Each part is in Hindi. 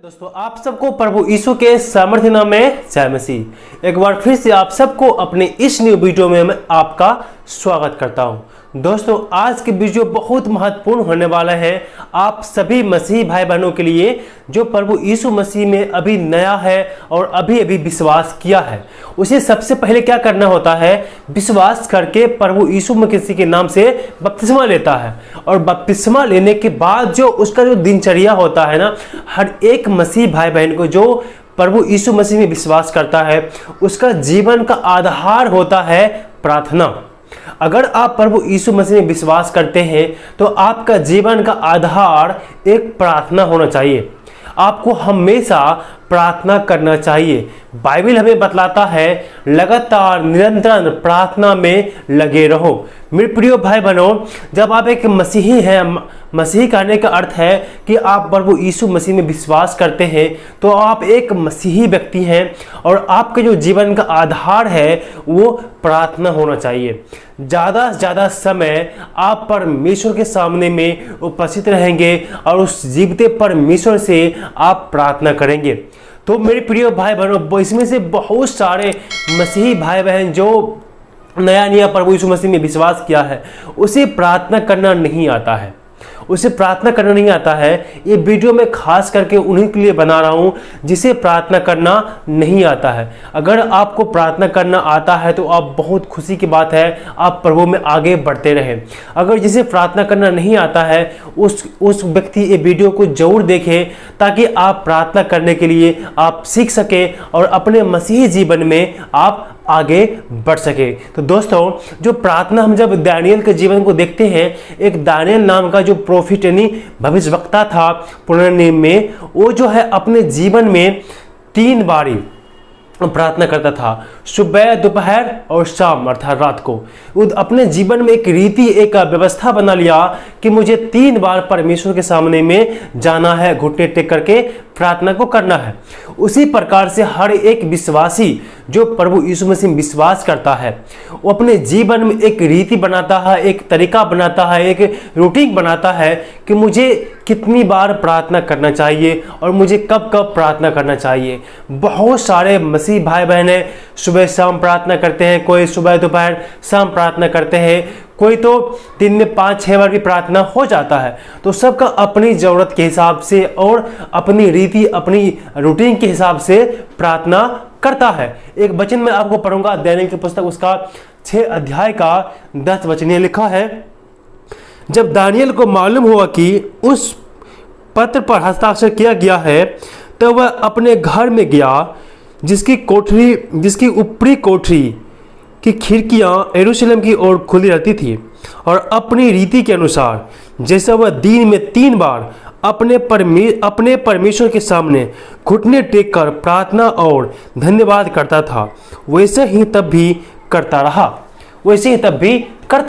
दोस्तों, आप सबको प्रभु यीशु के सामर्थ्य नाम में जय मसीह। एक बार फिर से आप सबको अपने इस न्यू वीडियो में मैं आपका स्वागत करता हूं। दोस्तों, आज के वीडियो बहुत महत्वपूर्ण होने वाला है आप सभी मसीही भाई बहनों के लिए जो प्रभु यीशु मसीह में अभी नया है और अभी विश्वास किया है। उसे सबसे पहले क्या करना होता है, विश्वास करके प्रभु यीशु मसीह के नाम से बपतिस्मा लेता है। और बपतिस्मा लेने के बाद जो उसका जो दिनचर्या होता है ना, हर एक मसीही भाई बहन को जो प्रभु यीशु मसीह में विश्वास करता है उसका जीवन का आधार होता है प्रार्थना। अगर आप प्रभु यीशु मसीह में विश्वास करते हैं तो आपका जीवन का आधार एक प्रार्थना होना चाहिए। आपको हमेशा प्रार्थना करना चाहिए। बाइबल हमें बतलाता है लगातार निरंतर प्रार्थना में लगे रहो। मेरे प्रिय भाई बहनों, जब आप एक मसीही हैं, मसीही कहने का अर्थ है कि आप प्रभु यीशु मसीह में विश्वास करते हैं, तो आप एक मसीही व्यक्ति हैं और आपके जो जीवन का आधार है वो प्रार्थना होना चाहिए। ज़्यादा से ज़्यादा समय आप परमेश्वर के सामने में उपस्थित रहेंगे और उस जीवते परमेश्वर से आप प्रार्थना करेंगे। तो मेरे प्रिय भाई बहनों, इसमें से बहुत सारे मसीही भाई बहन जो नया प्रभु यीशु मसीह में विश्वास किया है उसे प्रार्थना करना नहीं आता है, उसे प्रार्थना करना नहीं आता है। ये वीडियो मैं खास करके उन्हीं के लिए बना रहा हूँ जिसे प्रार्थना करना नहीं आता है। अगर आपको प्रार्थना करना आता है तो आप बहुत खुशी की बात है, आप प्रभु में आगे बढ़ते रहें। अगर जिसे प्रार्थना करना नहीं आता है उस व्यक्ति ये वीडियो को जरूर देखें ताकि आप प्रार्थना करने के लिए आप सीख सके और अपने मसीही जीवन में आप आगे बढ़ सके। तो दोस्तों, जो प्रार्थना हम जब दानियल के जीवन को देखते हैं, एक दानियल नाम का जो प्रोफिट यानी भविष्यवक्ता था पुराने नियम में, वो जो है अपने जीवन में 3 बारी प्रार्थना करता था, सुबह, दोपहर और शाम अर्थात रात को। वो अपने जीवन में एक रीति, एक व्यवस्था बना लिया कि मुझे 3 बार परमेश्वर के सामने में जाना है, घुटने टेक करके प्रार्थना को करना है। उसी प्रकार से हर एक विश्वासी जो प्रभु यीशु मसीह में विश्वास करता है वो अपने जीवन में एक रीति बनाता है, एक तरीका बनाता है, एक रूटीन बनाता है कि मुझे कितनी बार प्रार्थना करना चाहिए और मुझे कब कब प्रार्थना करना चाहिए। बहुत सारे मसीह भाई बहन हैं, सुबह शाम प्रार्थना करते हैं, कोई सुबह दोपहर शाम प्रार्थना करते हैं, कोई तो दिन में 5-6 बार भी प्रार्थना हो जाता है। तो सबका अपनी ज़रूरत के हिसाब से और अपनी रीति, अपनी रूटीन के हिसाब से प्रार्थना करता है। एक वचन में आपको पढ़ूंगा, दानियल की पुस्तक उसका 6 अध्याय का 10 वचन लिखा है। जब दानियल को मालूम हुआ कि उस पत्र पर हस्ताक्षर किया गया है तो वह अपने घर में गया जिसकी ऊपरी कोठरी की खिड़कियां यरूशलेम की ओर खुली रहती थी, और अपनी रीति के अनुसार जैसा वह दिन में 3 बार अपने परमेश्वर के सामने घुटने टेक कर प्रार्थना और धन्यवाद करता था, वैसे ही तब भी करता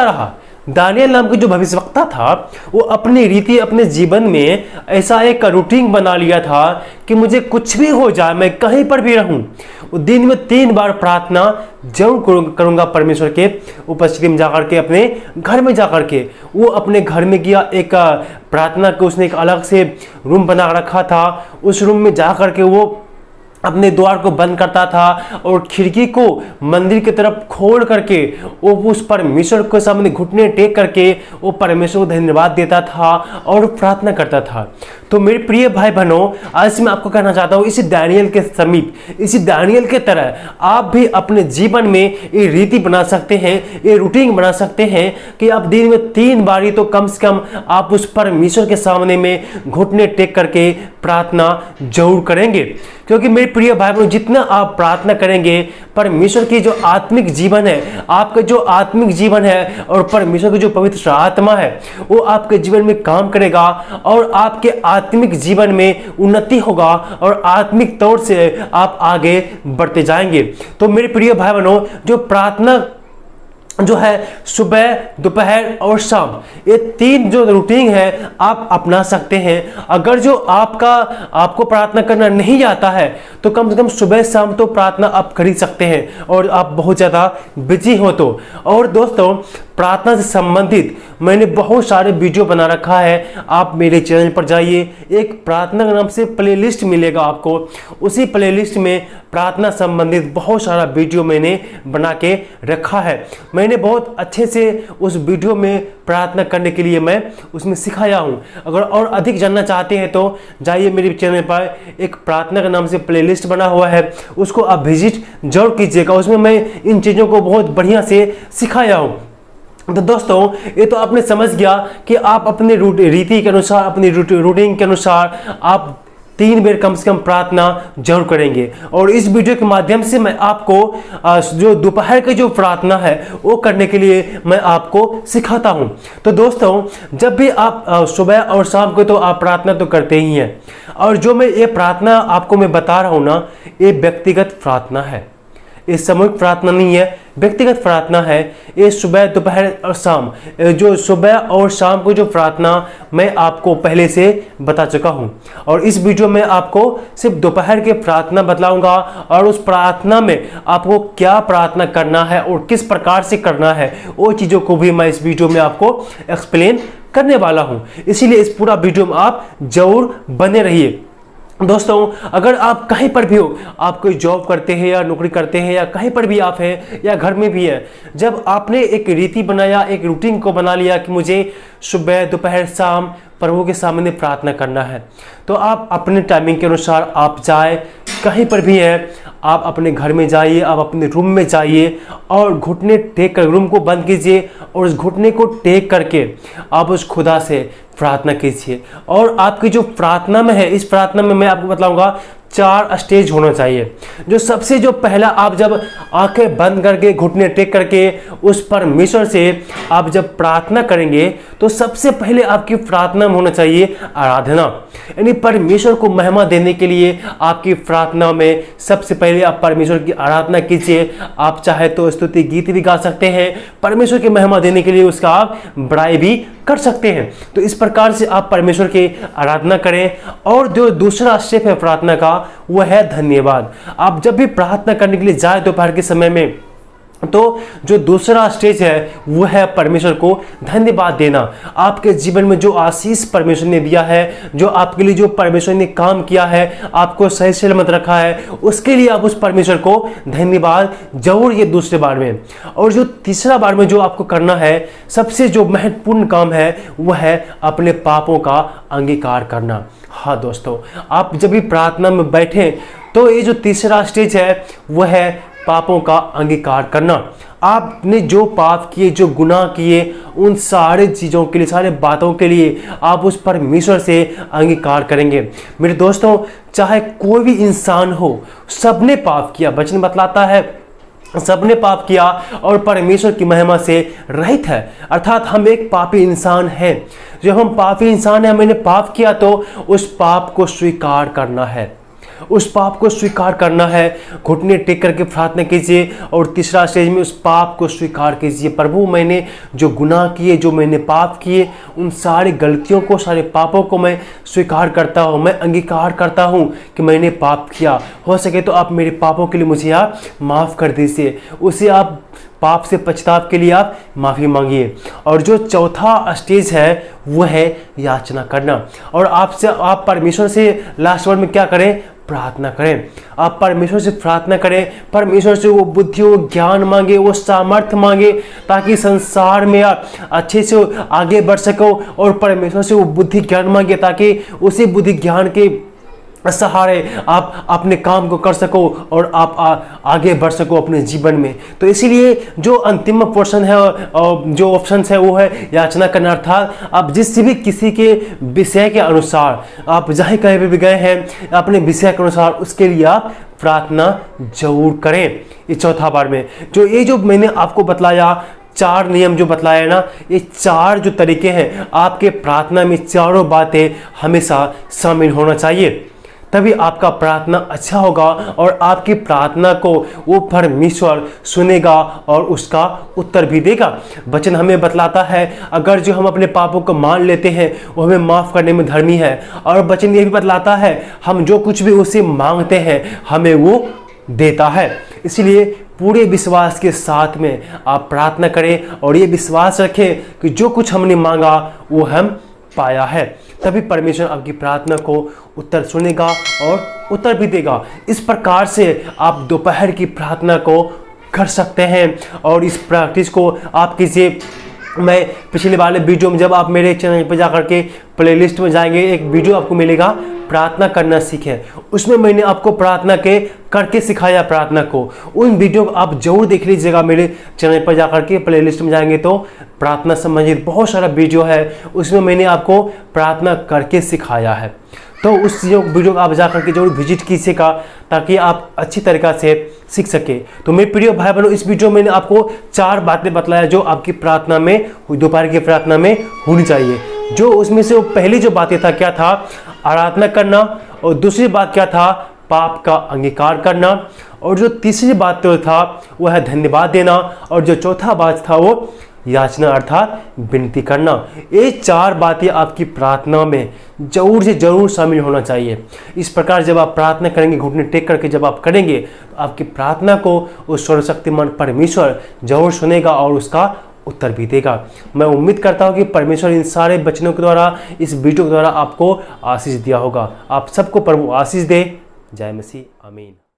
रहा। दानियल नाम का जो भविष्यवक्ता था वो अपनी रीति, अपने जीवन में ऐसा एक रूटीन बना लिया था कि मुझे कुछ भी हो जाए, मैं कहीं पर भी रहूं, दिन में 3 बार प्रार्थना जरूर करूंगा परमेश्वर के उपस्थिति में जाकर के, अपने घर में जाकर के। वो अपने घर में गया, एक प्रार्थना के उसने एक अलग से रूम बना रखा था। उस रूम में जाकर के वो अपने द्वार को बंद करता था और खिड़की को मंदिर की तरफ खोल करके वो उस परमेश्वर के सामने घुटने टेक करके वो परमेश्वर को धन्यवाद देता था और प्रार्थना करता था। तो मेरे प्रिय भाई बहनों, आज मैं आपको कहना चाहता हूँ, इसी दानियल के समीप, इसी दानियल के तरह आप भी अपने जीवन में ये रीति बना सकते हैं, ये रूटीन बना सकते हैं कि आप दिन में 3 बारी तो कम से कम आप उस परमेश्वर के सामने में घुटने टेक करके प्रार्थना जरूर करेंगे। क्योंकि मेरे प्रिय भाई बहनों, जितना आप प्रार्थना करेंगे, परमेश्वर की जो आत्मिक जीवन है, आपका जो आत्मिक जीवन है और परमेश्वर की जो पवित्र आत्मा है वो आपके जीवन में काम करेगा और आपके आत्मिक जीवन में उन्नति होगा और आत्मिक तौर से आप आगे बढ़ते जाएंगे। तो मेरे प्रिय भाई बहनों, जो प्रार्थना जो है सुबह, दोपहर और शाम, ये 3 जो रूटीन है आप अपना सकते हैं। अगर जो आपको प्रार्थना करना नहीं आता है तो कम से कम सुबह शाम तो प्रार्थना आप कर ही सकते हैं, और आप बहुत ज़्यादा बिजी हो तो। और दोस्तों, प्रार्थना से संबंधित मैंने बहुत सारे वीडियो बना रखा है। आप मेरे चैनल पर जाइए, एक प्रार्थना के नाम से प्लेलिस्ट मिलेगा आपको। उसी प्लेलिस्ट में प्रार्थना संबंधित बहुत सारा वीडियो मैंने बना के रखा है। मैंने बहुत अच्छे से उस वीडियो में प्रार्थना करने के लिए मैं उसमें सिखाया हूँ। अगर और अधिक जानना चाहते हैं तो जाइए मेरे चैनल पर, एक प्रार्थना के नाम से प्लेलिस्ट बना हुआ है, उसको आप विजिट जरूर कीजिएगा। उसमें मैं इन चीज़ों को बहुत बढ़िया से सिखाया हूँ। तो दोस्तों, ये तो आपने समझ गया कि आप अपने रीति के अनुसार, अपनी रूटीन के अनुसार आप 3 बार कम से कम प्रार्थना जरूर करेंगे। और इस वीडियो के माध्यम से मैं आपको जो दोपहर की जो प्रार्थना है वो करने के लिए मैं आपको सिखाता हूं। तो दोस्तों, जब भी आप सुबह और शाम को तो आप प्रार्थना तो करते ही हैं, और जो मैं ये प्रार्थना आपको मैं बता रहा हूं ना, ये व्यक्तिगत प्रार्थना है, ये सामूहिक प्रार्थना नहीं है, व्यक्तिगत प्रार्थना है। ये सुबह, दोपहर और शाम, जो सुबह और शाम को जो प्रार्थना मैं आपको पहले से बता चुका हूं, और इस वीडियो में आपको सिर्फ दोपहर के प्रार्थना बतलाऊंगा, और उस प्रार्थना में आपको क्या प्रार्थना करना है और किस प्रकार से करना है, वो चीज़ों को भी मैं इस वीडियो में आपको एक्सप्लेन करने वाला हूं। इसीलिए इस पूरा वीडियो में आप जरूर बने रहिए। दोस्तों, अगर आप कहीं पर भी हो, आप कोई जॉब करते हैं या नौकरी करते हैं या कहीं पर भी आप हैं या घर में भी है, जब आपने एक रीति बनाया, एक रूटीन को बना लिया कि मुझे सुबह, दोपहर, शाम प्रभु के सामने प्रार्थना करना है, तो आप अपने टाइमिंग के अनुसार आप जाए, कहीं पर भी है, आप अपने घर में जाइए, आप अपने रूम में जाइए और घुटने टेक कर रूम को बंद कीजिए, और उस घुटने को टेक करके आप उस खुदा से प्रार्थना कीजिए। और आपकी जो प्रार्थना में है, इस प्रार्थना में मैं आपको बताऊंगा 4 स्टेज होना चाहिए। जो सबसे जो पहला, आप जब आंखें बंद करके, घुटने टेक करके उस परमेश्वर से आप जब प्रार्थना करेंगे, तो सबसे पहले आपकी प्रार्थना में होना चाहिए आराधना, यानी परमेश्वर को महिमा देने के लिए आपकी प्रार्थना में सबसे पहले आप परमेश्वर की आराधना कीजिए। आप चाहे तो स्तुति गीत भी गा सकते हैं, परमेश्वर की महिमा देने के लिए उसका आप बड़ाई भी कर सकते हैं। तो इस प्रकार से आप परमेश्वर की आराधना करें। और जो दूसरा स्टेप है प्रार्थना का, वह है धन्यवाद। आप जब भी प्रार्थना करने के लिए जाए दोपहर के समय में, तो जो दूसरा स्टेज है वो है परमेश्वर को धन्यवाद देना। आपके जीवन में जो आशीष परमेश्वर ने दिया है, जो आपके लिए जो परमेश्वर ने काम किया है, आपको सही सलामत रखा है, उसके लिए आप उस परमेश्वर को धन्यवाद जरूर, ये दूसरे बार में। और जो तीसरा बार में जो आपको करना है, सबसे जो महत्वपूर्ण काम है, वह है अपने पापों का अंगीकार करना। हाँ दोस्तों, आप जब भी प्रार्थना में बैठे तो ये जो तीसरा स्टेज है वह है पापों का अंगीकार करना। आपने जो पाप किए, जो गुनाह किए, उन सारे चीज़ों के लिए, सारे बातों के लिए आप उस परमेश्वर से अंगीकार करेंगे। मेरे दोस्तों, चाहे कोई भी इंसान हो, सबने पाप किया, वचन बतलाता है सबने पाप किया और परमेश्वर की महिमा से रहित है। अर्थात हम एक पापी इंसान हैं। जब हम पापी इंसान हैं, मैंने पाप किया, तो उस पाप को स्वीकार करना है, उस पाप को स्वीकार करना है। घुटने टेक करके प्रार्थना कीजिए। और तीसरा स्टेज में उस पाप को स्वीकार कीजिए। प्रभु, मैंने जो गुनाह किए, जो मैंने पाप किए, उन सारी गलतियों को, सारे पापों को मैं स्वीकार करता हूँ, मैं अंगीकार करता हूँ कि मैंने पाप किया। हो सके तो आप मेरे पापों के लिए मुझे आप माफ़ कर दीजिए। उसे आप पाप से पछताव के लिए आप माफ़ी मांगिए। और जो चौथा स्टेज है वो है याचना करना। और आप परमेश्वर से लास्ट वर्ड में क्या करें? प्रार्थना करें। आप परमेश्वर से प्रार्थना करें, परमेश्वर से वो बुद्धि, वो ज्ञान मांगे, वो सामर्थ्य मांगे, ताकि संसार में आप अच्छे से आगे बढ़ सको। और परमेश्वर से वो बुद्धि ज्ञान मांगे ताकि उसी बुद्धि ज्ञान के सहारे आप अपने काम को कर सको और आप आगे बढ़ सको अपने जीवन में। तो इसीलिए जो अंतिम पोर्शन है और जो ऑप्शन है वो है याचना करना। अर्थात आप जिस भी किसी के विषय के अनुसार, आप जहाँ कहीं भी गए हैं, अपने विषय के अनुसार उसके लिए आप प्रार्थना जरूर करें। ये चौथा बार में जो मैंने आपको बतलाया, 4 नियम जो बतलाया ना, ये 4 जो तरीके हैं, आपके प्रार्थना में चारों बातें हमेशा शामिल होना चाहिए। तभी आपका प्रार्थना अच्छा होगा और आपकी प्रार्थना को वो परमेश्वर सुनेगा और उसका उत्तर भी देगा। वचन हमें बतलाता है अगर जो हम अपने पापों को मान लेते हैं वो हमें माफ़ करने में धर्मी है। और वचन ये भी बतलाता है हम जो कुछ भी उससे मांगते हैं हमें वो देता है। इसलिए पूरे विश्वास के साथ में आप प्रार्थना करें और ये विश्वास रखें कि जो कुछ हमने मांगा वो हम पाया है। तभी परमेश्वर आपकी प्रार्थना को उत्तर सुनेगा और उत्तर भी देगा। इस प्रकार से आप दोपहर की प्रार्थना को कर सकते हैं और इस प्रैक्टिस को आप कीजिए। मैं पिछले वाले वीडियो में जब आप मेरे चैनल पर जाकर के प्लेलिस्ट में जाएंगे एक वीडियो आपको मिलेगा प्रार्थना करना सीखें, उसमें मैंने आपको प्रार्थना के करके सिखाया प्रार्थना को। उन वीडियो को आप जरूर देख लीजिएगा। मेरे चैनल पर जाकर के प्लेलिस्ट में जाएंगे तो प्रार्थना संबंधित बहुत सारा वीडियो है, उसमें मैंने आपको प्रार्थना करके सिखाया है। तो उस वीडियो को आप जाकर के जरूर विजिट कीजिएगा ताकि आप अच्छी तरीक़ा से सीख सके। तो मेरे प्रिय भाई बहनों, इस वीडियो में मैंने आपको 4 बातें बतलाया जो आपकी प्रार्थना में दोपहर की प्रार्थना में होनी चाहिए। जो उसमें से वो पहली जो बातें था क्या था, आराधना करना, और दूसरी बात क्या था, पाप का अंगीकार करना, और जो तीसरी बात तो था वह है धन्यवाद देना, और जो चौथा बात था वो याचना अर्थात विनती करना। ये 4 बातें आपकी प्रार्थना में जरूर से जरूर शामिल होना चाहिए। इस प्रकार जब आप प्रार्थना करेंगे, घुटने टेक करके जब आप करेंगे तो आपकी प्रार्थना को उस सर्वशक्तिमान परमेश्वर जरूर सुनेगा और उसका उत्तर भी देगा। मैं उम्मीद करता हूँ कि परमेश्वर इन सारे वचनों के द्वारा, इस वीडियो के द्वारा आपको आशीष दिया होगा। आप सबको प्रभु आशीष दे। जय मसीह, आमीन।